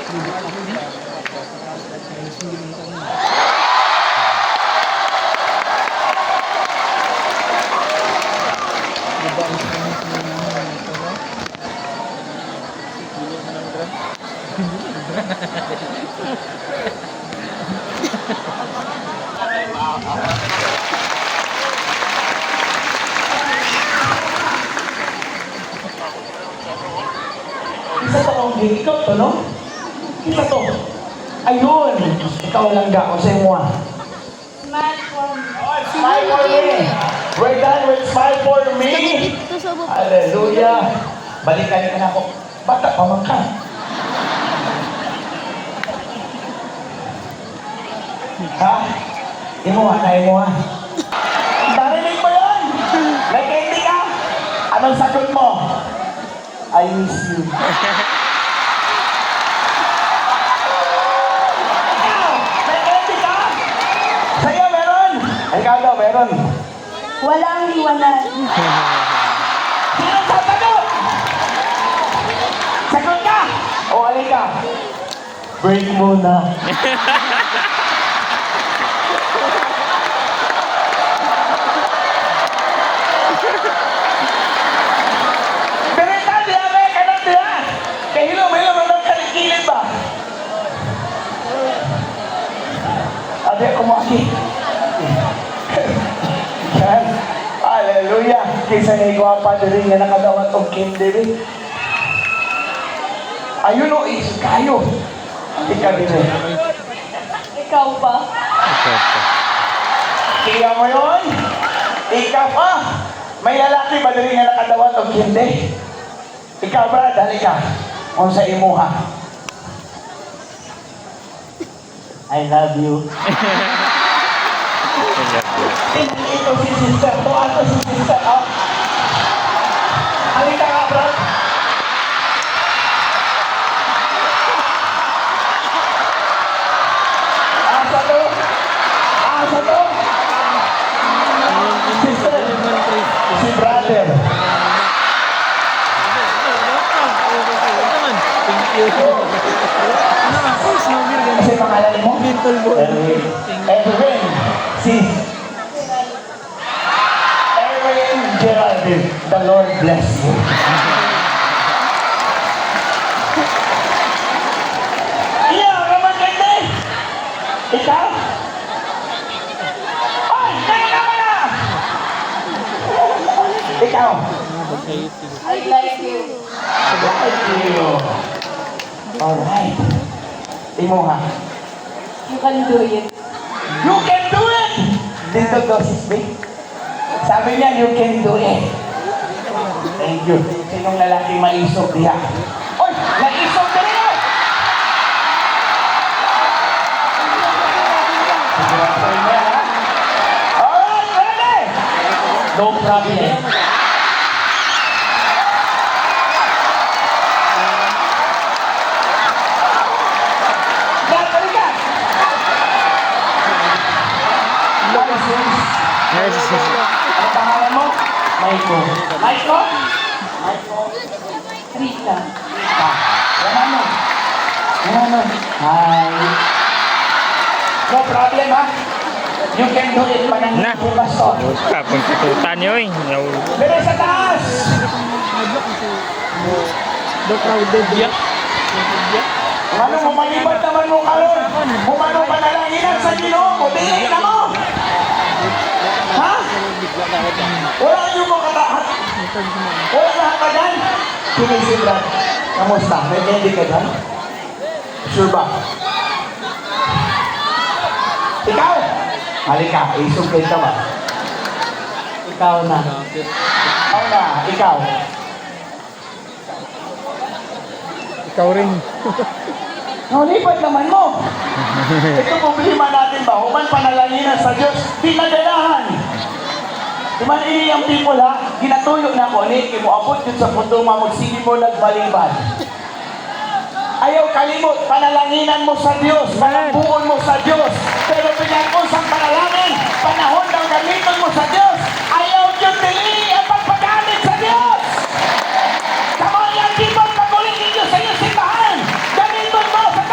Isa to ang ikaw to, no? Isa to. Ayun! Ikaw lang ga, o sa mo. Smile for me. Smile for me! We're done with smile for me! Hallelujah! Balikan ka na ako. Bata pa man ka. Ha? Imo ha? Narinig mo yun? Nag-ending ka? Anong sagot mo? I miss you. Ikaw! Nag-ending ka? Sa'yo meron? Ikaw daw meron. Walang liwanag. Sino sasagot? Sagot ka! O alin ka? Break muna. Abi ako mo aki. Yan. Hallelujah. Kaysa nga igwapa din nga nakadawat og kindi. Ayun o, is kayo. Ika din eh. Ikaw ba? Kaya mo yun? Ikaw pa. May lalaki ba din nga nakadawat og kindi? Ikaw ba? Dali ka. Kung sa imuha. I love you. Ito si sister. Ito ato si sister. Oh. Halika ka, bro. Asa to? Asa to? Sister. Si brother. Thank you. Kasi pangalan mo? Mental boy. Erwin. Si Erwin Geraldine. The Lord bless you. Iya, naman ganda eh. Ikaw? Ay, kaya naman na! Ikaw? I like you. Thank you. Alright. Imo ha. You can do it. You can do it! Dito dosis B. Sabi niya, you can do it. Thank you. Sinong lalaking maisog diha? Oy! Naisog ka rin eh! Sigurado niya ha? Alright, ready! No problem. Ano pangalan mo? Maiko. Maiko? Maiko? Rita. Yan ano? Hi. No problem ha? You can do it panang Na. bukas to. Kapag tututan nyo eh. Pero sa taas! The crowded yak. Ano mo malibat naman mo karon? Bumano panalaginan sa Ginoo mo, tingin na mo! Ha? Wala niyo mo katahat. Wala lahat ka dyan. Sinisibrat. Kamusta? May candy ka dyan? Sure ba? Ikaw? Halika, isog kayo ka ba? Ikaw na. Ikaw na, ikaw. Ikaw rin. Nalipat naman mo. Ito problema natin ba? Human panalaginan sa Diyos, di nadalahan. Iman ini ang people ha, ginatuyo na ko ni, kimuabot yun sa pundo mamugsige mo nagbalibad. Ayaw kalimot, panalanginan mo sa Diyos, panambuon mo sa Diyos. Pero pinag-usang panalangin, panahon ng gamiton mo sa Diyos. Ayaw yun dili ang pagpagamit sa Diyos. Come on, young people, paguling ninyo sa iyong simbahan. Gamiton mo sa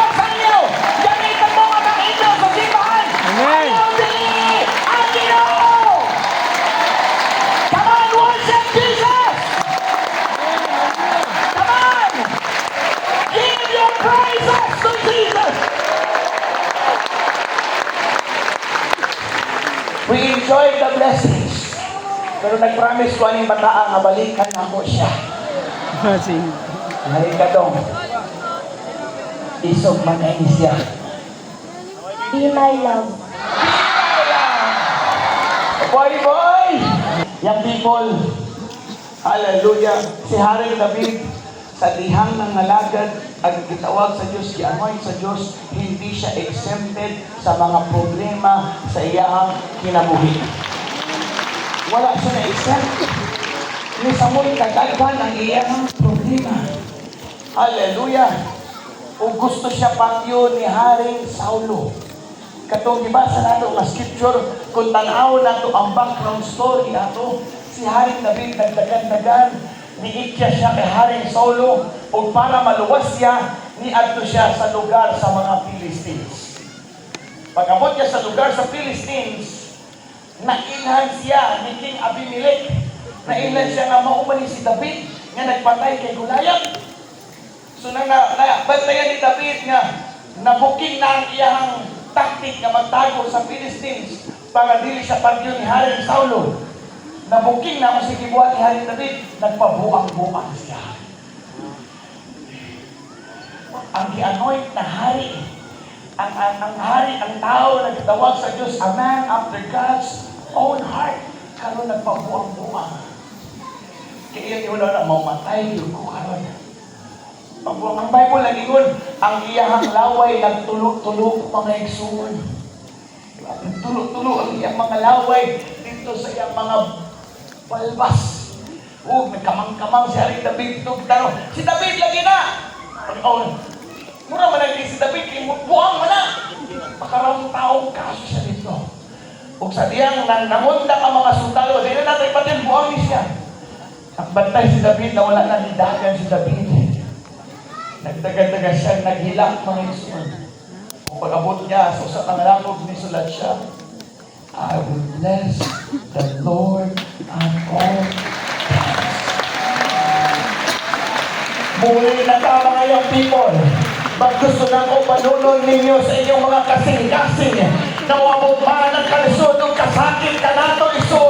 enjoy the blessings. Pero nag-promise ko aning bataa nga balikan ako siya. Sige. Halika dong. Isog man ay siya. Be my love. Boy, boy! Young people, hallelujah. Si Haring David, sa dihang ng ngalagad, ang gitawag sa Diyos, giamoy sa Diyos, hindi siya exempted sa mga problema sa iyang kinabuhi. Wala siya na-exempt. Ni Samuel kadaghan ang iyang problema. Hallelujah. O gusto siya pangyo ni Haring Saulo. Katong gibasa nato nga scripture, kung tanaw nato ang background story nato, si Haring David nagdagan-dagan, niitya siya kay Haring Saulo, o para maluwas siya, niadto siya sa lugar sa mga Philistines. Pag-abot niya sa lugar sa Philistines, nailhan siya ni King Abimelech. Nailhan siya nga maumani si David nga nagpatay kay Goliath. So bantayan ni David nga nabuking na ang iyang taktik nga magtago sa Philistines para dili siya pagyo ni Haring Saulo. Nabuking na ang sigibuhat ni Haring David, nagpabuang-buang siya. Ang gi-anoint na hari, ang hari, ang tao na gitawag sa Diyos, a man after God's own heart, karon nagpabuang-buang. Kaya yun na mamatay yung ko karon. Ang Bible nagingon, ang iyahang laway nagtulog-tulog mga igsuon. Nagtulog-tulog ang iyang mga laway dito sa iyang mga balbas. Nagkamang-kamang si Haring David tugtaro. Si David lagi na! Mura man lagi si David, buang man na! Pakaramang taong kaso siya dito. Kung sa diyang nangundak ang mga sundalo, dito natin patin, buang ni siya. Nagbantay si David na wala na nidagan si David. Nagdaga-daga siya, naghilak mga isuan. Kung pag-abot niya, so sa pangalangog ni sulat siya, I will bless the Lord at all times. Muli na ka mga young people. Pag gusto na ko panunoy ninyo sa inyong mga kasing-kasing na wabog man ang kalisod ng kasakit ka nato iso